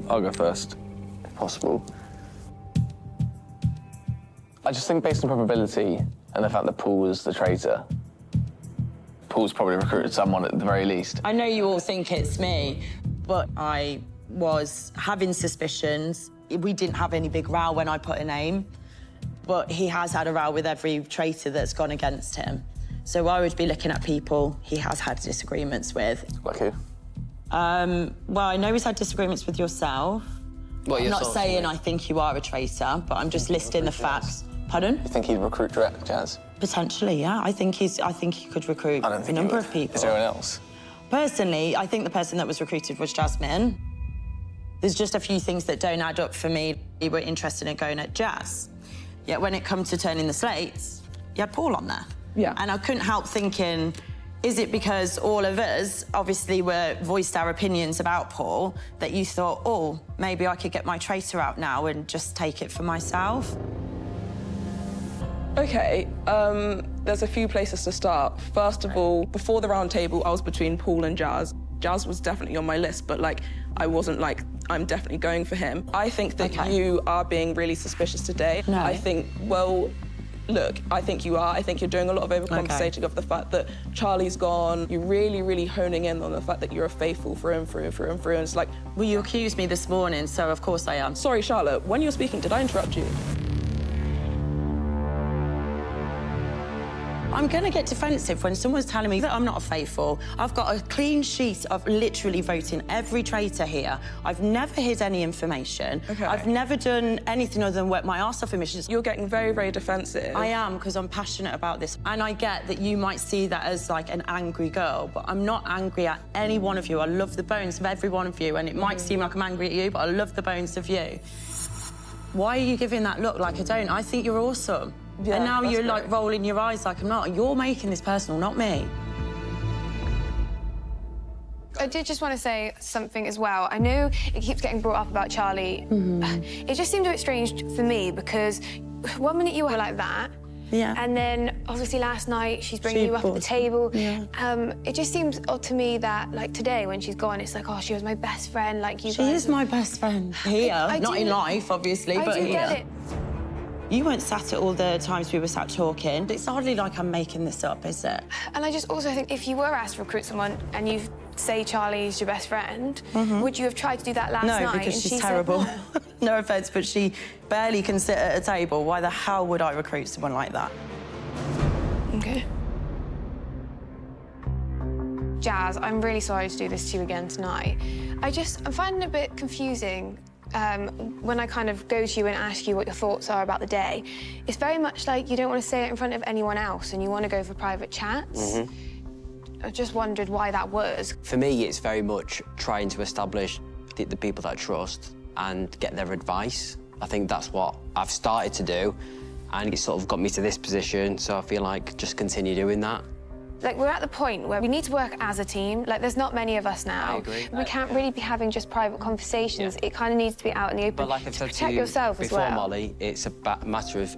I'll go first, if possible. I just think based on probability and the fact that Paul was the traitor, Paul's probably recruited someone at the very least. I know you all think it's me, but I was having suspicions. We didn't have any big row when I put a name, but he has had a row with every traitor that's gone against him. So I would be looking at people he has had disagreements with. Like who? Well, I know he's had disagreements with yourself. Well, I'm not saying I think you are a traitor, but I'm just listing the facts. Pardon? You think he'd recruit Jazz? Potentially, yeah. I think he could recruit a number of people. Is there anyone else? Personally, I think the person that was recruited was Jasmine. There's just a few things that don't add up for me. You were interested in going at Jazz. Yet when it comes to turning the slates, you had Paul on there. Yeah. And I couldn't help thinking, is it because all of us obviously voiced our opinions about Paul that you thought, oh, maybe I could get my traitor out now and just take it for myself? OK, there's a few places to start. First of all, before the round table, I was between Paul and Jazz. Jazz was definitely on my list, but, like, I wasn't like, I'm definitely going for him. I think that you are being really suspicious today. No. I think, well, look, I think you are. I think you're doing a lot of overcompensating of the fact that Charlie's gone. You're really, really honing in on the fact that you're a faithful through and through and through and through. And it's like... Well, you accused me this morning, so of course I am. Sorry, Charlotte, when you were speaking, did I interrupt you? I'm going to get defensive when someone's telling me that I'm not faithful. I've got a clean sheet of literally voting every traitor here. I've never hid any information. Okay. I've never done anything other than work my arse off in missions. You're getting very, very defensive. I am, because I'm passionate about this. And I get that you might see that as, like, an angry girl, but I'm not angry at any one of you. I love the bones of every one of you, and it might seem like I'm angry at you, but I love the bones of you. Why are you giving that look like I don't? I think you're awesome. Yeah, and now you're, great. like, rolling your eyes like I'm not. You're making this personal, not me. I did just want to say something as well. I know it keeps getting brought up about Charlie. It just seemed a bit strange for me because 1 minute you were like that, Yeah. and then obviously last night she's bringing you up at the table. Yeah. It just seems odd to me that, like, today when she's gone, it's like, oh, she was my best friend. Like, you She guys... is my best friend. Here, I not do- in life, obviously, but I do here. get it. You weren't sat at all the times we were sat talking. It's hardly like I'm making this up, is it? And I just also think if you were asked to recruit someone and you say Charlie's your best friend, would you have tried to do that last night? No, because and she's she said terrible. no? No offence, but she barely can sit at a table. Why the hell would I recruit someone like that? OK. Jazz, I'm really sorry to do this to you again tonight. I'm finding it a bit confusing when I kind of go to you and ask you what your thoughts are about the day. It's very much like you don't want to say it in front of anyone else and you want to go for private chats. I just wondered why that was. For me, it's very much trying to establish the people that I trust and get their advice. I think that's what I've started to do, and it sort of got me to this position, so I feel like just continue doing that. Like, we're at the point where we need to work as a team. Like, there's not many of us now. I agree. We can't really be having just private conversations. Yeah. It kind of needs to be out in the open. But like I've said to protect you yourself as before, well. Molly, it's a matter of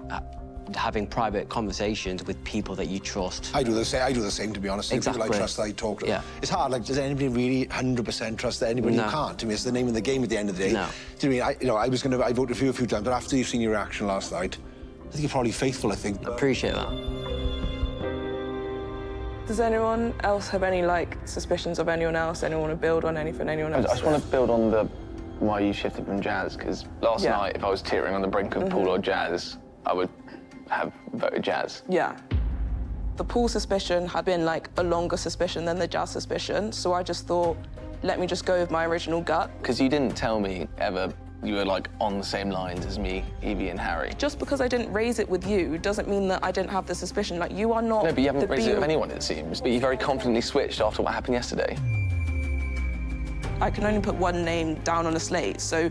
having private conversations with people that you trust. I do the same, to be honest. Exactly. People I trust, I talk to. Yeah. It's hard. Like, does anybody really 100% trust anybody? No. You can't. I mean, it's the name of the game at the end of the day. No. Do you know what I mean? I voted for you a few times, but after you've seen your reaction last night, I think you're probably faithful, I think. Appreciate that. Does anyone else have any, like, suspicions of anyone else? Anyone want to build on anything anyone else? I just want to build on the why you shifted from Jazz, because last night, if I was teetering on the brink of Paul or Jazz, I would have voted Jazz. Yeah. The Paul suspicion had been, like, a longer suspicion than the Jazz suspicion, so I just thought, let me just go with my original gut. Because you didn't tell me ever you were, like, on the same lines as me, Evie and Harry. Just because I didn't raise it with you doesn't mean that I didn't have the suspicion. Like, you are not... No, but you haven't raised it with anyone, it seems. But you very confidently switched after what happened yesterday. I can only put one name down on a slate, so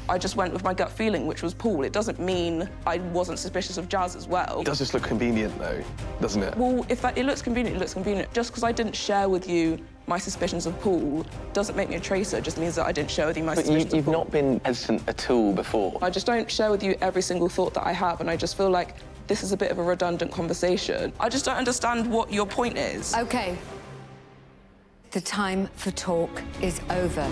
I just went with my gut feeling, which was Paul. It doesn't mean I wasn't suspicious of Jazz as well. It does just look convenient, though, doesn't it? Well, if it looks convenient, it looks convenient. Just because I didn't share with you my suspicions of Paul doesn't make me a traitor, just means that I didn't share with you my suspicions of Paul. You've not been hesitant at all before. I just don't share with you every single thought that I have, and I just feel like this is a bit of a redundant conversation. I just don't understand what your point is. OK. The time for talk is over.